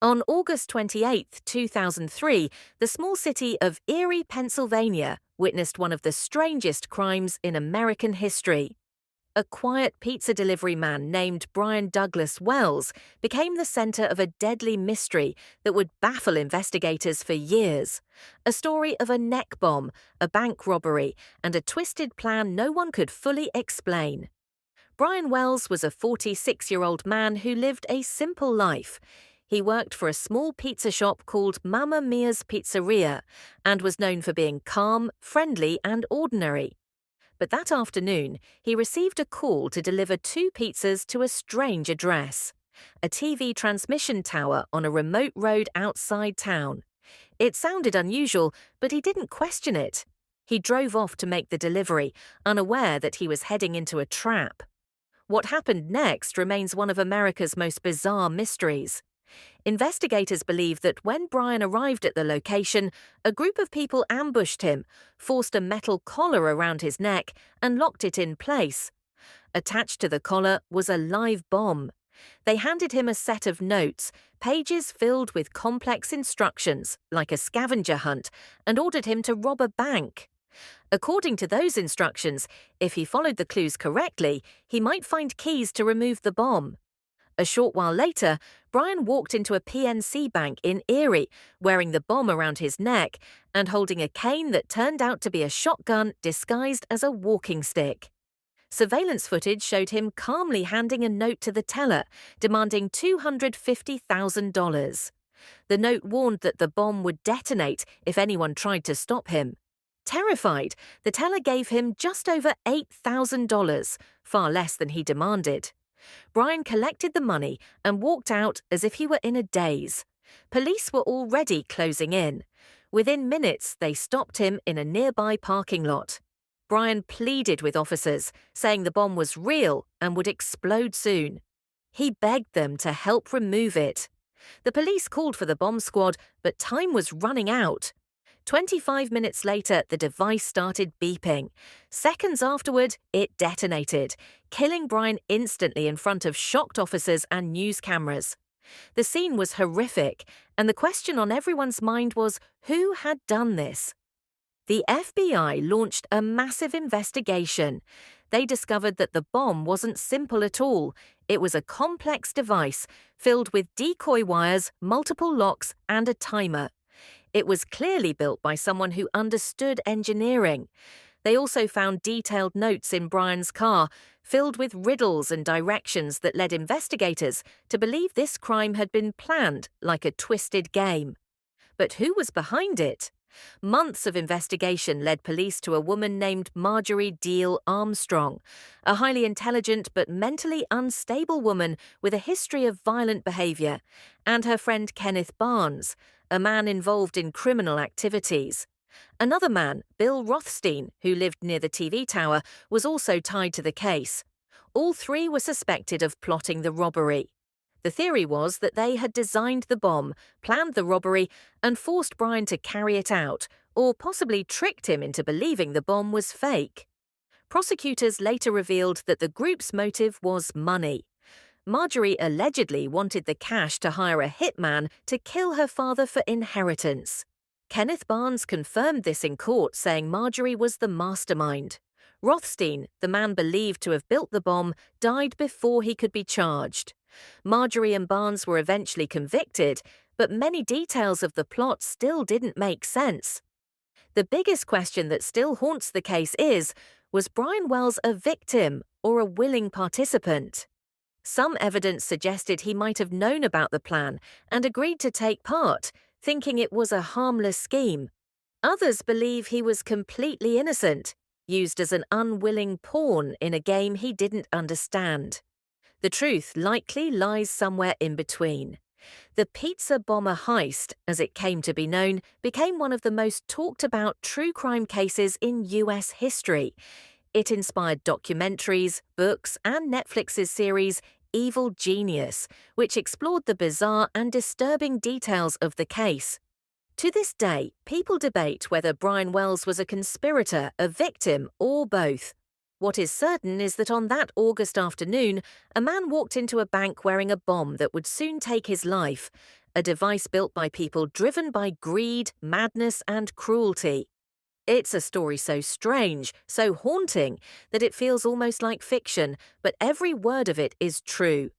On August 28, 2003, the small city of Erie, Pennsylvania, witnessed one of the strangest crimes in American history. A quiet pizza delivery man named Brian Douglas Wells became the center of a deadly mystery that would baffle investigators for years. A story of a neck bomb, a bank robbery, and a twisted plan no one could fully explain. Brian Wells was a 46-year-old man who lived a simple life. He worked for a small pizza shop called Mamma Mia's Pizzeria and was known for being calm, friendly, and ordinary. But that afternoon, he received a call to deliver two pizzas to a strange address, a TV transmission tower on a remote road outside town. It sounded unusual, but he didn't question it. He drove off to make the delivery, unaware that he was heading into a trap. What happened next remains one of America's most bizarre mysteries. Investigators believe that when Brian arrived at the location, a group of people ambushed him, forced a metal collar around his neck, and locked it in place. Attached to the collar was a live bomb. They handed him a set of notes, pages filled with complex instructions, like a scavenger hunt, and ordered him to rob a bank. According to those instructions, if he followed the clues correctly, he might find keys to remove the bomb. A short while later, Brian walked into a PNC bank in Erie, wearing the bomb around his neck and holding a cane that turned out to be a shotgun disguised as a walking stick. Surveillance footage showed him calmly handing a note to the teller, demanding $250,000. The note warned that the bomb would detonate if anyone tried to stop him. Terrified, the teller gave him just over $8,000, far less than he demanded. Brian collected the money and walked out as if he were in a daze. Police were already closing in. Within minutes, they stopped him in a nearby parking lot. Brian pleaded with officers, saying the bomb was real and would explode soon. He begged them to help remove it. The police called for the bomb squad, but time was running out. 25 minutes later, the device started beeping. Seconds afterward, it detonated, killing Brian instantly in front of shocked officers and news cameras. The scene was horrific, and the question on everyone's mind was, who had done this? The FBI launched a massive investigation. They discovered that the bomb wasn't simple at all. It was a complex device filled with decoy wires, multiple locks, and a timer. It was clearly built by someone who understood engineering. They also found detailed notes in Brian's car, filled with riddles and directions that led investigators to believe this crime had been planned like a twisted game. But who was behind it? Months of investigation led police to a woman named Marjorie Deal Armstrong, a highly intelligent but mentally unstable woman with a history of violent behavior, and her friend Kenneth Barnes, a man involved in criminal activities. Another man, Bill Rothstein, who lived near the TV tower, was also tied to the case. All three were suspected of plotting the robbery. The theory was that they had designed the bomb, planned the robbery, and forced Brian to carry it out, or possibly tricked him into believing the bomb was fake. Prosecutors later revealed that the group's motive was money. Marjorie allegedly wanted the cash to hire a hitman to kill her father for inheritance. Kenneth Barnes confirmed this in court, saying Marjorie was the mastermind. Rothstein, the man believed to have built the bomb, died before he could be charged. Marjorie and Barnes were eventually convicted, but many details of the plot still didn't make sense. The biggest question that still haunts the case is, was Brian Wells a victim or a willing participant? Some evidence suggested he might have known about the plan and agreed to take part, thinking it was a harmless scheme. Others believe he was completely innocent, used as an unwilling pawn in a game he didn't understand. The truth likely lies somewhere in between. The Pizza Bomber Heist, as it came to be known, became one of the most talked about true crime cases in US history. It inspired documentaries, books, and Netflix's series Evil Genius, which explored the bizarre and disturbing details of the case. To this day, people debate whether Brian Wells was a conspirator, a victim, or both. What is certain is that on that August afternoon, a man walked into a bank wearing a bomb that would soon take his life, a device built by people driven by greed, madness, and cruelty. It's a story so strange, so haunting, that it feels almost like fiction, but every word of it is true.